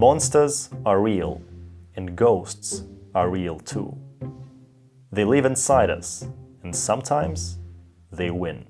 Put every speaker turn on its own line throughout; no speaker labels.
Monsters are real, and ghosts are real too. They live inside us, and sometimes they win.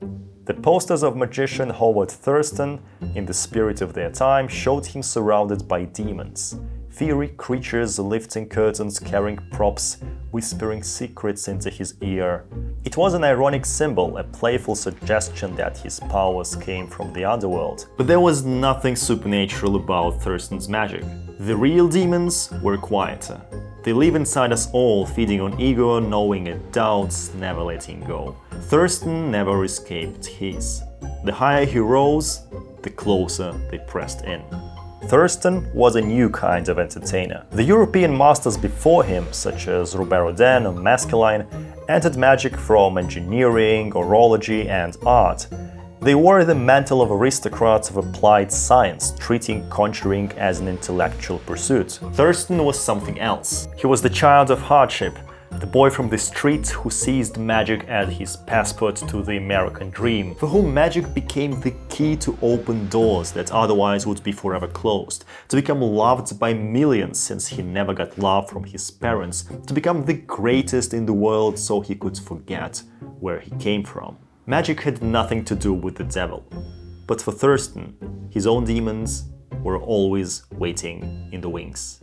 The posters of magician Howard Thurston, in the spirit of their time, showed him surrounded by demons, fiery creatures lifting curtains, carrying props, whispering secrets into his ear. It was an ironic symbol, a playful suggestion that his powers came from the underworld. But there was nothing supernatural about Thurston's magic. The real demons were quieter. They live inside us all, feeding on ego, gnawing at doubts, never letting go. Thurston never escaped his. The higher he rose, the closer they pressed in. Thurston was a new kind of entertainer. The European masters before him, such as Robert Rodin or Maskelyne, entered magic from engineering, horology, and art. They wore the mantle of aristocrats of applied science, treating conjuring as an intellectual pursuit. Thurston was something else. He was the child of hardship, the boy from the streets who seized magic as his passport to the American dream, for whom magic became the key to open doors that otherwise would be forever closed, to become loved by millions since he never got love from his parents, to become the greatest in the world so he could forget where he came from. Magic had nothing to do with the devil, but for Thurston, his own demons were always waiting in the wings.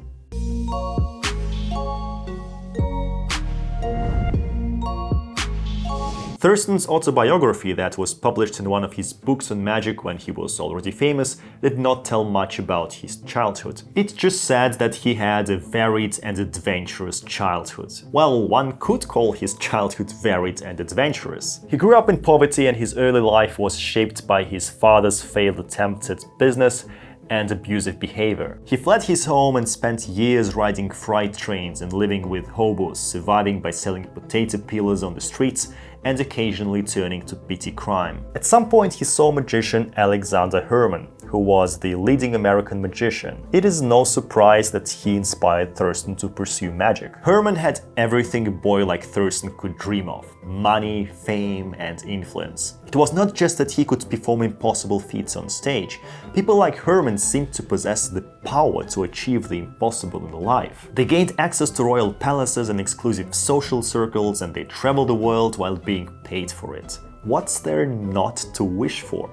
Thurston's autobiography, that was published in one of his books on magic when he was already famous, did not tell much about his childhood. It just said that he had a varied and adventurous childhood. Well, one could call his childhood varied and adventurous. He grew up in poverty and his early life was shaped by his father's failed attempt at business and abusive behavior. He fled his home and spent years riding freight trains and living with hobos, surviving by selling potato peelers on the streets and occasionally turning to petty crime. At some point he saw magician Alexander Herman, who was the leading American magician. It is no surprise that he inspired Thurston to pursue magic. Herman had everything a boy like Thurston could dream of: money, fame, and influence. It was not just that he could perform impossible feats on stage. People like Herman seemed to possess the power to achieve the impossible in life. They gained access to royal palaces and exclusive social circles, and they traveled the world while being paid for it. What's there not to wish for?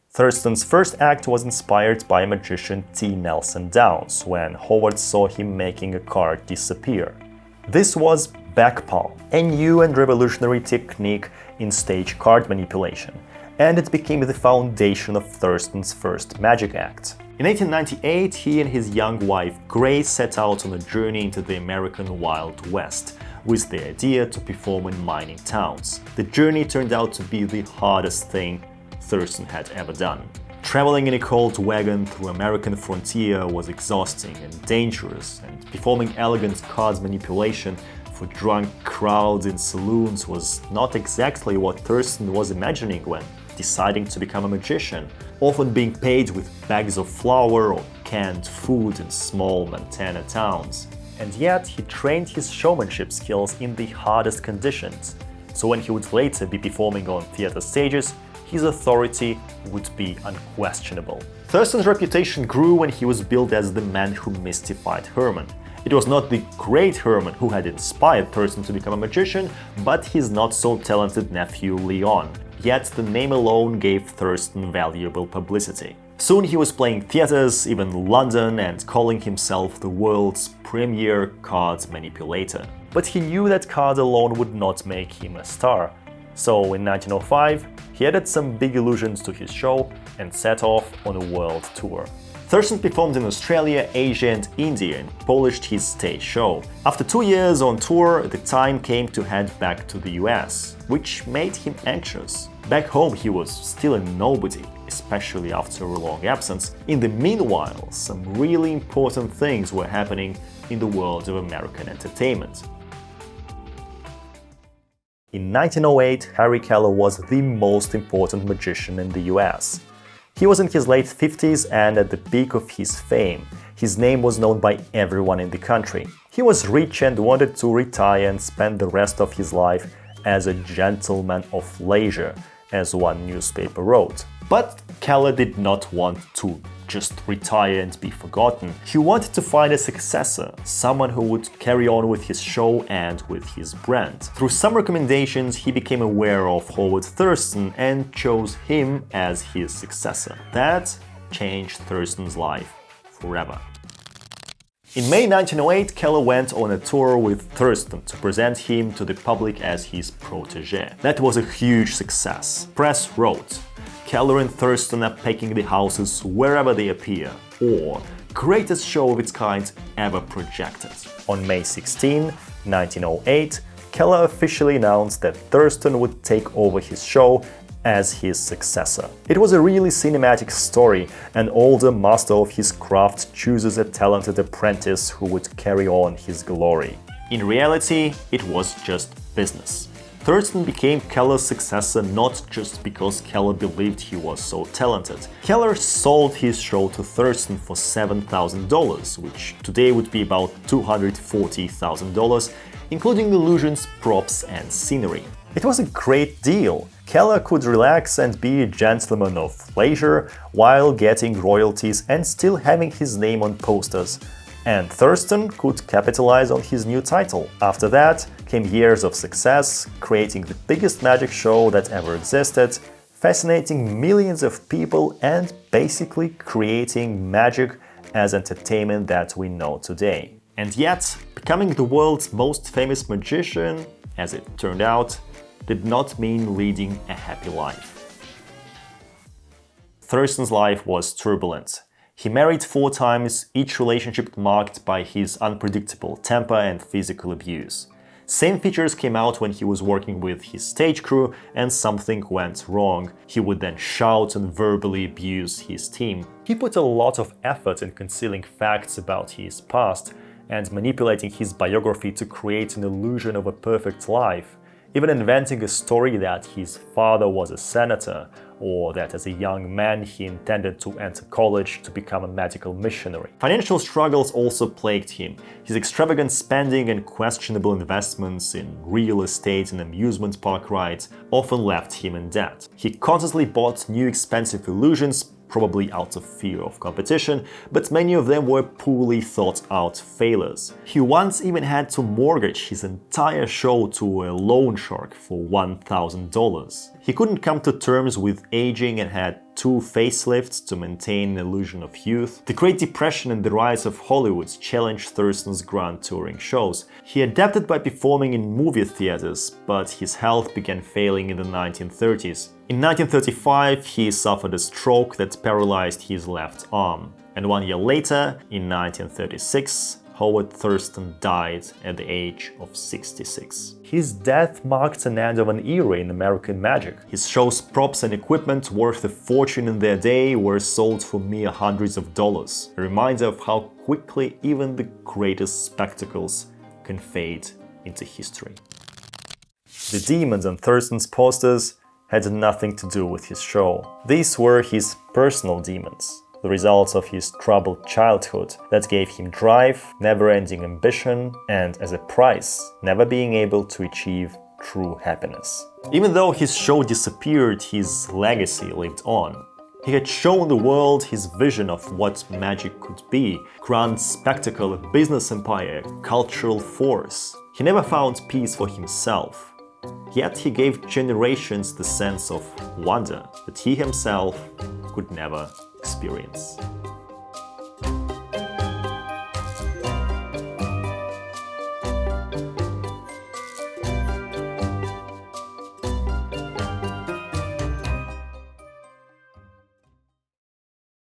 Thurston's first act was inspired by magician T. Nelson Downs when Howard saw him making a card disappear. This was backpalm, a new and revolutionary technique in stage card manipulation, and it became the foundation of Thurston's first magic act. In 1898, he and his young wife Grace set out on a journey into the American Wild West, with the idea to perform in mining towns. The journey turned out to be the hardest thing Thurston had ever done. Traveling in a cold wagon through American frontier was exhausting and dangerous, and performing elegant card manipulation for drunk crowds in saloons was not exactly what Thurston was imagining when deciding to become a magician, often being paid with bags of flour or canned food in small Montana towns. And yet he trained his showmanship skills in the hardest conditions, so when he would later be performing on theater stages, his authority would be unquestionable. Thurston's reputation grew when he was billed as the man who mystified Herman. It was not the great Herman who had inspired Thurston to become a magician, but his not-so-talented nephew Leon. Yet the name alone gave Thurston valuable publicity. Soon he was playing theaters, even London, and calling himself the world's premier card manipulator. But he knew that card alone would not make him a star. So in 1905, he added some big illusions to his show and set off on a world tour. Thurston performed in Australia, Asia, and India and polished his stage show. After 2 years on tour, the time came to head back to the US, which made him anxious. Back home, he was still a nobody, especially after a long absence. In the meanwhile, some really important things were happening in the world of American entertainment. In 1908, Harry Kellar was the most important magician in the US. He was in his late 50s and at the peak of his fame. His name was known by everyone in the country. He was rich and wanted to retire and spend the rest of his life as a gentleman of leisure, as one newspaper wrote. But Kellar did not want to just retire and be forgotten. He wanted to find a successor, someone who would carry on with his show and with his brand. Through some recommendations, he became aware of Howard Thurston and chose him as his successor. That changed Thurston's life forever. In May 1908, Kellar went on a tour with Thurston to present him to the public as his protege. That was a huge success. Press wrote, "Kellar and Thurston are packing the houses wherever they appear," or "greatest show of its kind ever projected." On May 16, 1908, Kellar officially announced that Thurston would take over his show as his successor. It was a really cinematic story. An older master of his craft chooses a talented apprentice who would carry on his glory. In reality, it was just business. Thurston became Kellar's successor not just because Kellar believed he was so talented. Kellar sold his show to Thurston for $7,000, which today would be about $240,000, including illusions, props, and scenery. It was a great deal. Kellar could relax and be a gentleman of leisure while getting royalties and still having his name on posters. And Thurston could capitalize on his new title. After that came years of success, creating the biggest magic show that ever existed, fascinating millions of people and basically creating magic as entertainment that we know today. And yet, becoming the world's most famous magician, as it turned out, did not mean leading a happy life. Thurston's life was turbulent. He married 4 times, each relationship marked by his unpredictable temper and physical abuse. Same features came out when he was working with his stage crew and something went wrong. He would then shout and verbally abuse his team. He put a lot of effort in concealing facts about his past and manipulating his biography to create an illusion of a perfect life, even inventing a story that his father was a senator, or that as a young man he intended to enter college to become a medical missionary. Financial struggles also plagued him. His extravagant spending and questionable investments in real estate and amusement park rides often left him in debt. He constantly bought new expensive illusions, probably out of fear of competition, but many of them were poorly thought out failures. He once even had to mortgage his entire show to a loan shark for $1,000. He couldn't come to terms with aging and had 2 facelifts to maintain an illusion of youth. The Great Depression and the rise of Hollywood challenged Thurston's grand touring shows. He adapted by performing in movie theaters, but his health began failing in the 1930s. In 1935, he suffered a stroke that paralyzed his left arm. And 1 year later, in 1936, Howard Thurston died at the age of 66. His death marked an end of an era in American magic. His show's props and equipment, worth a fortune in their day, were sold for mere hundreds of dollars. A reminder of how quickly even the greatest spectacles can fade into history. The demons on Thurston's posters had nothing to do with his show. These were his personal demons, the results of his troubled childhood that gave him drive, never-ending ambition, and as a price, never being able to achieve true happiness. Even though his show disappeared, his legacy lived on. He had shown the world his vision of what magic could be: grand spectacle, a business empire, a cultural force. He never found peace for himself. Yet he gave generations the sense of wonder that he himself could never experience.